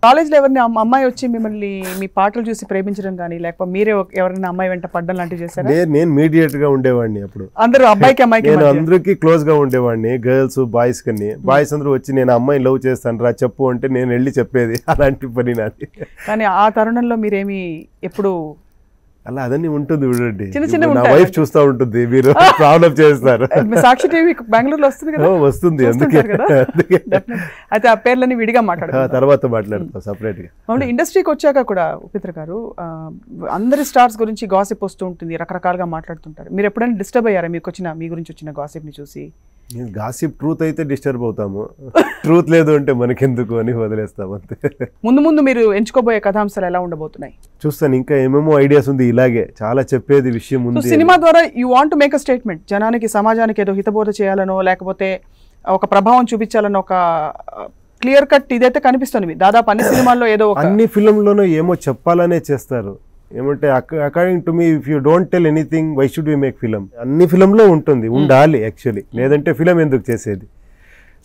కాలేజ్లో ఎవరిని అమ్మాయి వచ్చి మిమ్మల్ని మీ పాటలు చూసి ప్రేమించడం కానీ లేకపోతే మీరే ఎవరైనా అమ్మాయి వెంట పడ్డం లాంటివి చేశారా? నేను మీడియేట్ గా ఉండేవాడిని. అప్పుడు అందరూ అబ్బాయికి అమ్మాయికి నేను అందరికి క్లోజ్ గా ఉండేవాడిని, గర్ల్స్ బాయ్స్ కని. బాయ్స్ అందరూ వచ్చి నేను అమ్మాయిని లవ్ చేస్తాను రా చెప్పు అంటే నేను వెళ్ళి చెప్పేది. అలాంటి పని నాది. కానీ ఆ తరుణంలో మీరేమి ఎప్పుడు అలా అదన్నీ ఉంటుంది చూడండి. చిన్న నా వైఫ్ చూస్తూ ఉంటుంది, మీరు ప్రాబ్లం చేస్తారు. సాక్షి టీవీ బెంగళూరులో వస్తుంది కదా? వస్తుంది, అందుకే. అయితే ఆ పేర్లని విడిగా మాట్లాడతాం, తర్వాత మాట్లాడతాం సపరేట్ గా. మామూలు ఇండస్ట్రీకి వచ్చాక కూడా ఉపేంద్ర గారు అందరి స్టార్స్ గురించి గాసిప్ వస్తూ ఉంటుంది, రకరకాలుగా మాట్లాడుతుంటారు. మీరు ఎప్పుడైనా డిస్టర్బ్ అయ్యారా మీ గురించి వచ్చిన గాసిప్ ని చూసి? గాసిప్ ట్రూత్ అయితే డిస్టర్బ్ అవుతాము, ట్రూత్ లేదు అంటే మనకెందుకు అని వదిలేస్తాం అంతే. ముందు మీరు ఎంచుకోబోయే కథాంశాలు ఎలా ఉండబోతున్నాయి? చూస్తాను, ఇంకా ఏమేమో ఐడియాస్ ఉంది. ఇలాగే చాలా చెప్పేది విషయం ఉంది. సినిమా ద్వారా you want to make a statement, జనానికి సమాజానికి ఏదో హితబోధ చేయాలనో లేకపోతే ఒక ప్రభావం చూపించాలనో ఒక క్లియర్ కట్ ఇదైతే కనిపిస్తుంది దాదాపు అన్ని సినిమాల్లో. ఏదో అన్ని ఫిల్మ్లోనూ ఏమో చెప్పాలనే చేస్తారు. ఏమంటే according to me if you don't tell anything why should we make film? అన్ని ఫిల్మ్లో ఉంటుంది, ఉండాలి యాక్చువల్లీ, లేదంటే ఫిల్మ్ ఎందుకు చేసేది?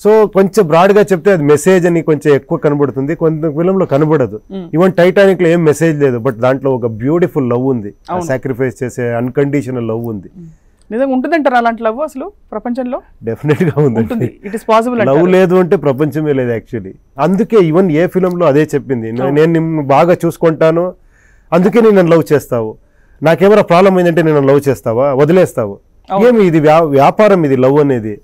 సో కొంచెం బ్రాడ్గా చెప్తే అది మెసేజ్ అని కొంచెం ఎక్కువ కనబడుతుంది, కొంత ఫిల్మ్లో కనబడదు. ఈవెన్ టైటానిక్లో ఏం మెసేజ్ లేదు, బట్ దాంట్లో ఒక బ్యూటిఫుల్ లవ్ ఉంది, సాక్రిఫైస్ చేసే అన్కండిషనల్ లవ్ ఉంది. నిజంగా ఉంటుందంటారు అలాంటి లవ్ అసలు ప్రపంచంలో? డెఫినెట్ గా ఉంది. It is possible. లవ్ లేదు అంటే ప్రపంచమే లేదు యాక్చువల్లీ. అందుకే ఈవెన్ ఏ ఫిల్మ్లో అదే చెప్పింది, నేను నిన్ను బాగా చూసుకుంటాను అందుకే నేను నన్ను లవ్ చేస్తావు, నాకేమైనా ప్రాబ్లం అయిందంటే నేను లవ్ చేస్తావా, వదిలేస్తావు? ఏమి ఇది వ్యాపారం, ఇది లవ్ అనేది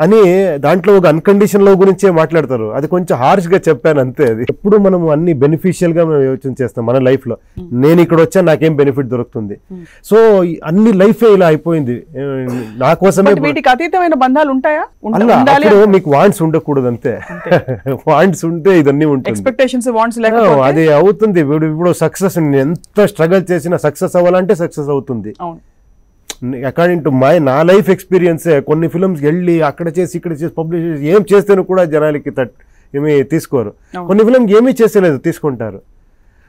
అని దాంట్లో ఒక అన్కండిషన్ లవ్ గురించే మాట్లాడతారు. అది కొంచెం హార్ష్ గా చెప్పాను అంతే. అది ఎప్పుడు మనం అన్ని బెనిఫిషియల్ గా మనం యోచన చేస్తాం మన లైఫ్ లో. నేను ఇక్కడ వచ్చా నాకేం బెనిఫిట్ దొరుకుతుంది? సో అన్ని లైఫే ఇలా అయిపోయింది. నా కోసమే వీటికి అతీతమైన బంధాలు ఉంటాయా? అప్పుడు మీకు వాంట్స్ ఉండకూడదు అంతే. వాంట్స్ ఉంటే ఇదన్నీ ఉంటుంది, ఎక్స్పెక్టేషన్స్ వాంట్స్ అది అవుతుంది. ఇప్పుడు సక్సెస్ ఎంత స్ట్రగల్ చేసినా సక్సెస్ అవ్వాలంటే సక్సెస్ అవుతుంది. అకార్డింగ్ టు నా లైఫ్ ఎక్స్పీరియన్సే. కొన్ని ఫిల్మ్స్ వెళ్ళి అక్కడ చేసి ఇక్కడ చేసి పబ్లిష్ చేసి ఏం చేస్తేనూ కూడా జనాలకి ఏమీ తీసుకోరు. కొన్ని ఫిల్మ్స్ ఏమీ చేసేలేదు, తీసుకుంటారు.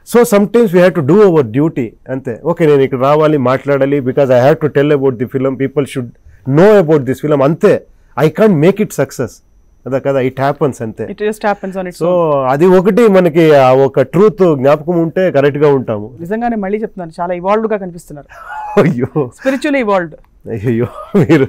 So sometimes we have to do our duty అంతే. ఓకే, నేను ఇక్కడ రావాలి, మాట్లాడాలి, because I have to tell about the film, people should know about this film అంతే. I can't make it success అదా కదా, ఇట్ హ్యాపన్స్ అంతే. So అది ఒకటి మనకి ఒక ట్రూత్ జ్ఞాపకం ఉంటే కరెక్ట్ గా ఉంటాము. నిజంగానే మళ్ళీ చెప్తున్నాను, చాలా ఇవాల్వ్డ్ గా కనిపిస్తున్నారు. అయ్యో, స్పిరిచువల్లీ ఇవాల్వ్డ్. అయ్యో మీరు